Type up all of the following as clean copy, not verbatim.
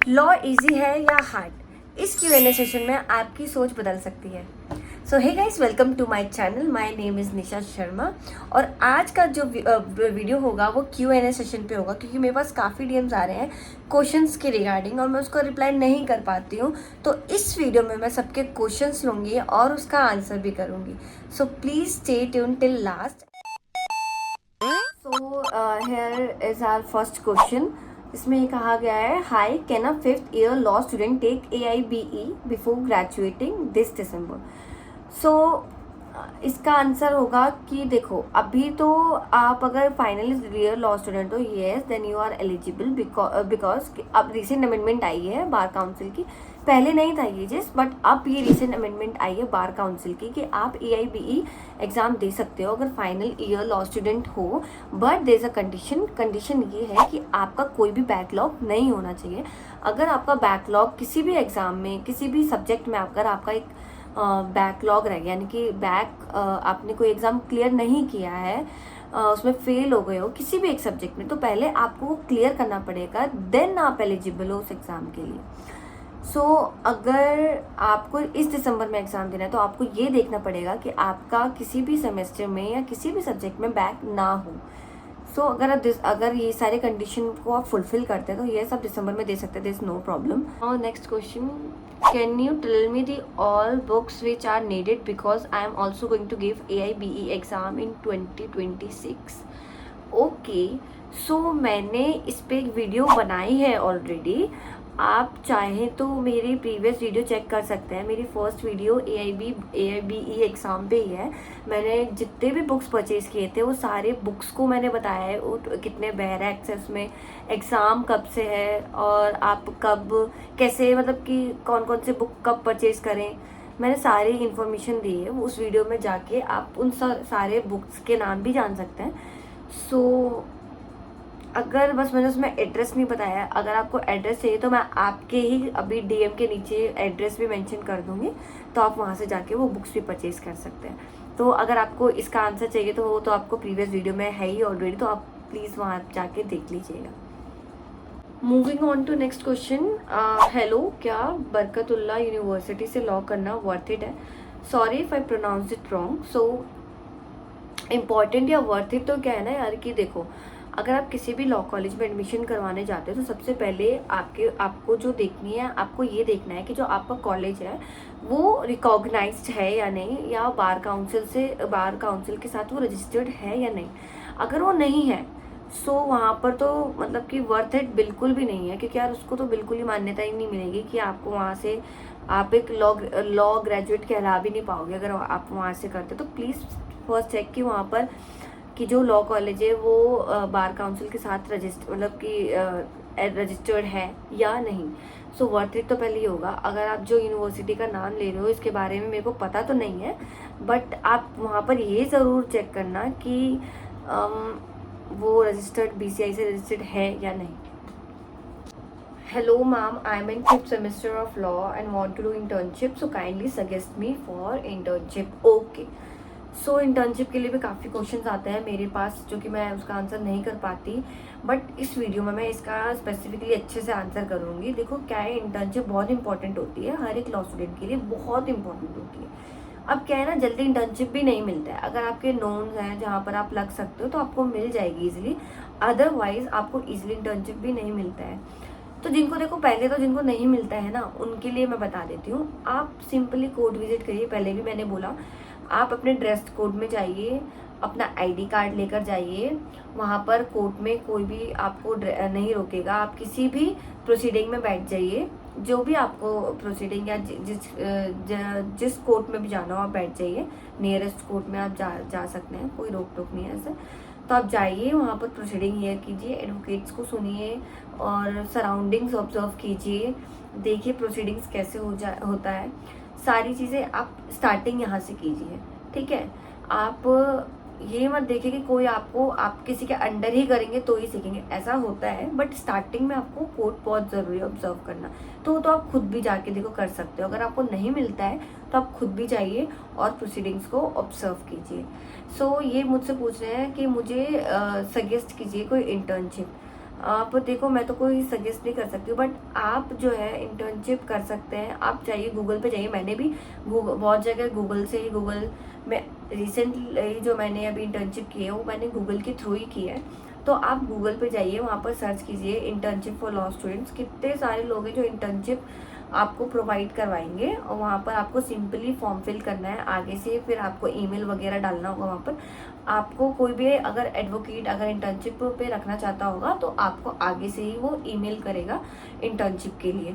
Law easy है या hard, इस Q&A सेशन में आपकी सोच बदल सकती है। So hey guys, welcome to my channel. My name is Nisha Sharma और आज का जो वीडियो होगा वो Q&A सेशन पे होगा, क्योंकि मेरे पास काफ़ी DMs आ रहे हैं क्वेश्चंस के रिगार्डिंग और मैं उसको रिप्लाई नहीं कर पाती हूँ। तो इस वीडियो में मैं सबके क्वेश्चंस लूँगी और उसका आंसर भी करूँगी। So please stay tune till last. So here is our first question. इसमें कहा गया है, hi, can a 5th year law student take AIBE before graduating this December? सो इसका आंसर होगा कि देखो, अभी तो आप अगर फाइनल ईयर लॉ स्टूडेंट हो, yes, then you are eligible because अब रिसेंट अमेंडमेंट आई है बार काउंसिल की। पहले नहीं था ये चीज़, बट अब ये रिसेंट अमेंडमेंट आई है बार काउंसिल की कि आप AIBE एग्ज़ाम दे सकते हो अगर फाइनल ईयर लॉ स्टूडेंट हो। But there is a condition ये है कि आपका कोई भी बैकलॉग नहीं होना चाहिए। अगर आपका बैकलॉग किसी भी एग्ज़ाम में, किसी भी सब्जेक्ट में अगर आपका एक बैकलॉग रह गया, यानी कि आपने कोई एग्ज़ाम क्लियर नहीं किया है, उसमें फेल हो गए हो किसी भी एक सब्जेक्ट में, तो पहले आपको क्लियर करना पड़ेगा, देन आप एलिजिबल हो उस एग्ज़ाम के लिए। सो अगर आपको इस दिसंबर में एग्ज़ाम देना है तो आपको ये देखना पड़ेगा कि आपका किसी भी सेमेस्टर में या किसी भी सब्जेक्ट में बैक ना हो। सो अगर ये सारे कंडीशन को आप फुलफिल करते हैं तो ये सब दिसंबर में दे सकते हैं, देयर इज नो प्रॉब्लम। और next question, can you tell me the all books which are needed because I am also going to give AIBE exam in 2026? Okay, so मैंने इस पर एक वीडियो बनाई है ऑलरेडी। आप चाहें तो मेरी प्रीवियस वीडियो चेक कर सकते हैं। मेरी फर्स्ट वीडियो AIBE एग्ज़ाम पे ही है। मैंने जितने भी बुक्स परचेज़ किए थे वो सारे बुक्स को मैंने बताया है, वो कितने बैरक्स है उसमें, एग्ज़ाम कब से है और आप कब कैसे, मतलब कि कौन कौन से बुक कब परचेज़ करें, मैंने सारी इन्फॉर्मेशन दी है। उस वीडियो में जाके आप उन सारे बुक्स के नाम भी जान सकते हैं। सो अगर बस मैंने उसमें एड्रेस नहीं बताया, अगर आपको एड्रेस चाहिए तो मैं आपके ही अभी DM के नीचे एड्रेस भी मेंशन कर दूंगी, तो आप वहाँ से जाके वो बुक्स भी परचेज कर सकते हैं। तो अगर आपको इसका आंसर चाहिए तो वो तो आपको प्रीवियस वीडियो में है ही ऑलरेडी, तो आप प्लीज़ वहाँ जाके देख लीजिएगा। Moving on to next question, hello, क्या बरकतुल्ला यूनिवर्सिटी से लॉ करना वर्थ इट है? Sorry if I pronounce it wrong. So important या वर्थ इट तो क्या है ना यार, कि देखो, अगर आप किसी भी लॉ कॉलेज में एडमिशन करवाने जाते हो तो सबसे पहले आपको जो देखनी है, आपको ये देखना है कि जो आपका कॉलेज है वो रिकॉग्नाइज्ड है या नहीं, या बार काउंसिल के साथ वो रजिस्टर्ड है या नहीं। अगर वो नहीं है सो वहाँ पर तो मतलब कि वर्थ इट बिल्कुल भी नहीं है, क्योंकि यार उसको तो बिल्कुल ही मान्यता ही नहीं मिलेगी कि आपको वहाँ से आप एक लॉ ग्रेजुएट कहला भी नहीं पाओगे अगर आप वहाँ से करते। तो प्लीज़ फर्स्ट चेक कि वहाँ पर कि जो लॉ कॉलेज है वो बार काउंसिल के साथ मतलब कि रजिस्टर्ड है या नहीं। सो वर्थ इट तो पहले ही होगा। अगर आप जो यूनिवर्सिटी का नाम ले रहे हो इसके बारे में मेरे को पता तो नहीं है, बट आप वहाँ पर ये ज़रूर चेक करना कि वो रजिस्टर्ड BCI से रजिस्टर्ड है या नहीं। Hello ma'am, I am in 5th semester of law and want to do internship, so kindly suggest me for internship. Okay, so internship के लिए भी काफ़ी क्वेश्चंस आते हैं मेरे पास जो कि मैं उसका आंसर नहीं कर पाती, बट इस वीडियो में मैं इसका स्पेसिफिकली अच्छे से आंसर करूँगी। देखो क्या है, इंटर्नशिप बहुत इंपॉर्टेंट होती है, हर एक लॉ स्टूडेंट के लिए बहुत इंपॉर्टेंट होती है। अब क्या है ना, जल्दी इंटर्नशिप भी नहीं मिलता है। अगर आपके नोन्स हैं जहाँ पर आप लग सकते हो तो आपको मिल जाएगी ईजिली, अदरवाइज आपको ईजिली इंटर्नशिप भी नहीं मिलता है। तो जिनको देखो, पहले तो जिनको नहीं मिलता है ना, उनके लिए मैं बता देती हूँ, आप सिंपली कोर्ट विजिट करिए। पहले भी मैंने बोला, आप अपने ड्रेस कोड में जाइए, अपना ID कार्ड लेकर जाइए। वहाँ पर कोर्ट में कोई भी आपको नहीं रोकेगा, आप किसी भी प्रोसीडिंग में बैठ जाइए, जो भी आपको प्रोसीडिंग या जिस कोर्ट में भी जाना हो आप बैठ जाइए। नियरेस्ट कोर्ट में आप जा सकते हैं, कोई रोक टोक नहीं है ऐसे। तो आप जाइए वहाँ पर, प्रोसीडिंग हियर कीजिए, एडवोकेट्स को सुनिए और सराउंडिंग्स ऑब्जर्व कीजिए, देखिए प्रोसीडिंग्स कैसे होता है। सारी चीज़ें आप स्टार्टिंग यहाँ से कीजिए, ठीक है। आप ये मत देखिए कि कोई आप किसी के अंडर ही करेंगे तो ही सीखेंगे, ऐसा होता है, बट स्टार्टिंग में आपको कोर्ट बहुत ज़रूरी है ऑब्जर्व करना। तो आप खुद भी जाके देखो कर सकते हो। अगर आपको नहीं मिलता है तो आप खुद भी जाइए और प्रोसीडिंग्स को ऑब्जर्व कीजिए। सो ये मुझसे पूछ रहे हैं कि मुझे सजेस्ट कीजिए कोई इंटर्नशिप। आप देखो, मैं तो कोई सजेस्ट नहीं कर सकती हूँ, बट आप जो है इंटर्नशिप कर सकते हैं। आप चाहिए गूगल पे जाइए, मैंने भी गूगल बहुत जगह गूगल से ही, गूगल में रिसेंटली जो मैंने अभी इंटर्नशिप की है वो मैंने गूगल के थ्रू ही की है। तो आप गूगल पे जाइए, वहाँ पर सर्च कीजिए इंटर्नशिप फॉर लॉ स्टूडेंट्स। कितने सारे लोग हैं जो इंटर्नशिप आपको प्रोवाइड करवाएंगे, और वहाँ पर आपको सिंपली फॉर्म फिल करना है। आगे से फिर आपको ईमेल वगैरह डालना होगा वहाँ पर। आपको कोई भी अगर एडवोकेट अगर इंटर्नशिप पे रखना चाहता होगा तो आपको आगे से ही वो ईमेल करेगा इंटर्नशिप के लिए।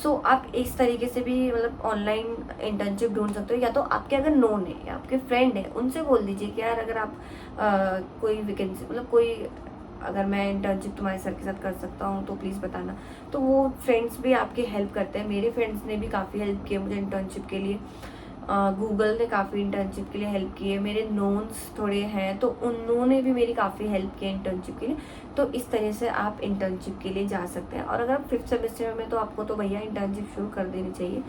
सो आप इस तरीके से भी मतलब ऑनलाइन इंटर्नशिप ढूंढ सकते हो। या तो आपके अगर नोन है या आपके फ्रेंड है, उनसे बोल दीजिए कि यार अगर आप कोई वैकेंसी मतलब कोई, अगर मैं इंटर्नशिप तुम्हारे सर के साथ कर सकता हूँ तो प्लीज़ बताना। तो वो फ्रेंड्स भी आपकी हेल्प करते हैं। मेरे फ्रेंड्स ने भी काफ़ी हेल्प की है मुझे इंटर्नशिप के लिए। गूगल ने काफ़ी इंटर्नशिप के लिए हेल्प की है। मेरे नोन्स थोड़े हैं तो उन्होंने भी मेरी काफ़ी हेल्प की है इंटर्नशिप के लिए। तो इस तरह से आप इंटर्नशिप के लिए जा सकते हैं। और अगर आप 5th सेमेस्टर में, तो आपको तो भैया इंटर्नशिप शुरू कर देनी चाहिए,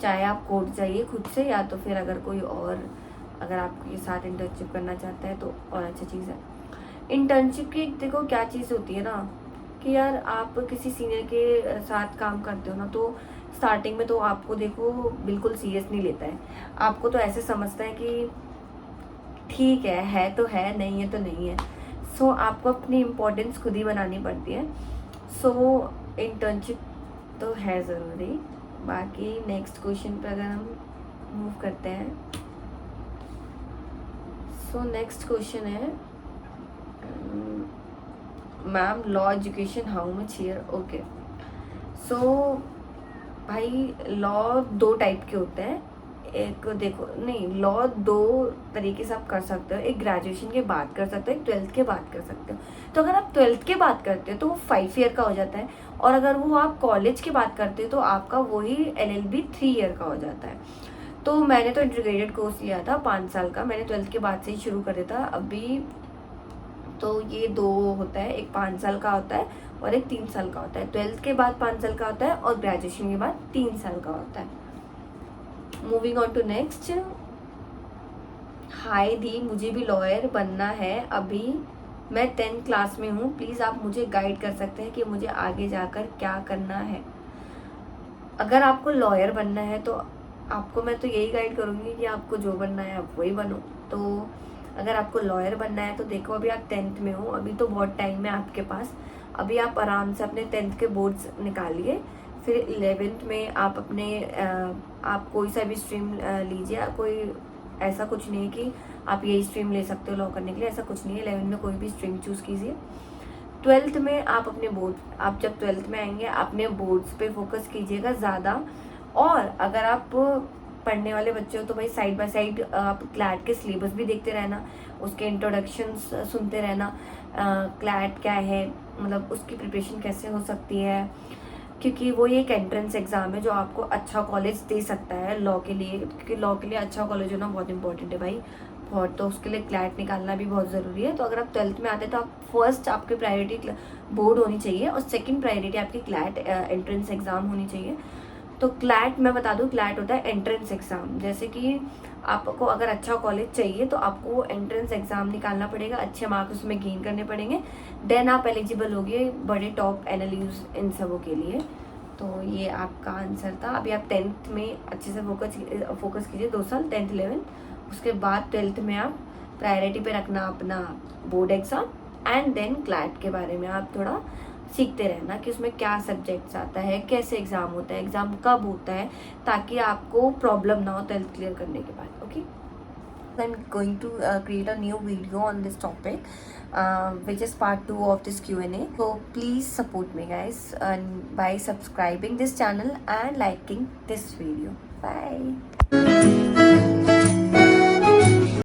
चाहे आप कोर्स जाइए खुद से, या तो फिर अगर कोई और अगर आपके साथ इंटर्नशिप करना चाहता है तो और अच्छी चीज़ है। इंटर्नशिप की देखो क्या चीज़ होती है ना, कि यार आप किसी सीनियर के साथ काम करते हो ना, तो स्टार्टिंग में तो आपको देखो बिल्कुल सीरियस नहीं लेता है। आपको तो ऐसे समझता है कि ठीक है तो है, नहीं है तो नहीं है। सो आपको अपनी इम्पोर्टेंस खुद ही बनानी पड़ती है। सो इंटर्नशिप तो है ज़रूरी। बाकी नेक्स्ट क्वेश्चन पर अगर हम मूव करते हैं, सो नेक्स्ट क्वेश्चन है ma'am law education how much here. Okay, so भाई लॉ 2 टाइप के होते हैं। एक देखो, नहीं, लॉ 2 तरीके से आप कर सकते हो। एक ग्रेजुएशन के बाद कर सकते हो, एक 12th के बाद कर सकते हो। तो अगर आप 12th के बाद करते हो तो वो 5 ईयर का हो जाता है, और अगर वो आप कॉलेज के बाद करते हो तो आपका वही LLB 3 ईयर का हो जाता है। तो मैंने तो इंटीग्रेटेड कोर्स लिया था 5 साल का, मैंने 12th के बाद से ही शुरू कर दिया था। अभी तो ये 2 होता है, एक 5 साल का होता है और एक 3 साल का होता है। 12th के बाद 5 साल का होता है और ग्रेजुएशन के बाद 3 साल का होता है। Moving on to next. Hi दी, मुझे भी लॉयर बनना है। अभी मैं 10th क्लास में हूँ, प्लीज़ आप मुझे गाइड कर सकते हैं कि मुझे आगे जाकर क्या करना है। अगर आपको लॉयर बनना है तो आपको मैं तो यही गाइड करूँगी कि आपको जो बनना है आप वही बनो। तो अगर आपको लॉयर बनना है तो देखो, अभी आप 10th में हो, अभी तो बहुत टाइम है आपके पास। अभी आप आराम से अपने 10th के बोर्ड्स निकालिए, फिर 11th में आप अपने आप कोई सा भी स्ट्रीम लीजिए। कोई ऐसा कुछ नहीं है कि आप यही स्ट्रीम ले सकते हो लॉ करने के लिए, ऐसा कुछ नहीं है। 11th में कोई भी स्ट्रीम चूज़ कीजिए। 12th में आप अपने बोर्ड, आप जब 12th में आएंगे अपने बोर्ड्स पे फोकस कीजिएगा ज़्यादा। और अगर आप पढ़ने वाले बच्चे हो तो भाई साइड बाय साइड आप क्लैट के सिलेबस भी देखते रहना, उसके इंट्रोडक्शंस सुनते रहना। क्लैट क्या है, मतलब उसकी प्रिपरेशन कैसे हो सकती है, क्योंकि वो ये एक एंट्रेंस एग्ज़ाम है जो आपको अच्छा कॉलेज दे सकता है लॉ के लिए। क्योंकि लॉ के लिए अच्छा कॉलेज होना बहुत इंपॉर्टेंट है भाई, बहुत। तो उसके लिए क्लैट निकालना भी बहुत ज़रूरी है। तो अगर आप 12th में आते हैं तो आप फर्स्ट आपकी प्रायोरिटी बोर्ड होनी चाहिए, और सेकंड प्रायोरिटी आपकी क्लैट एंट्रेंस एग्ज़ाम होनी चाहिए। तो क्लैट मैं बता दूं, क्लैट होता है एंट्रेंस एग्ज़ाम। जैसे कि आपको अगर अच्छा कॉलेज चाहिए तो आपको एंट्रेंस एग्ज़ाम निकालना पड़ेगा, अच्छे मार्क्स उसमें गेन करने पड़ेंगे, देन आप एलिजिबल होगे बड़े टॉप NLUs इन सबों के लिए। तो ये आपका आंसर था। अभी आप 10th में अच्छे से फोकस कीजिए 2 साल, 10th 11th। उसके बाद 12th में आप प्रायोरिटी पे रखना अपना board exam, and then CLAT के बारे में आप थोड़ा सीखते रहना कि उसमें क्या सब्जेक्ट्स आता है, कैसे एग्ज़ाम होता है, एग्ज़ाम कब होता है, ताकि आपको प्रॉब्लम ना हो 12th क्लियर करने के बाद। Okay, I'm going to create a new video on this topic, which is part 2 of this Q&A. So please support me guys, and by subscribing this channel and liking this video. Bye.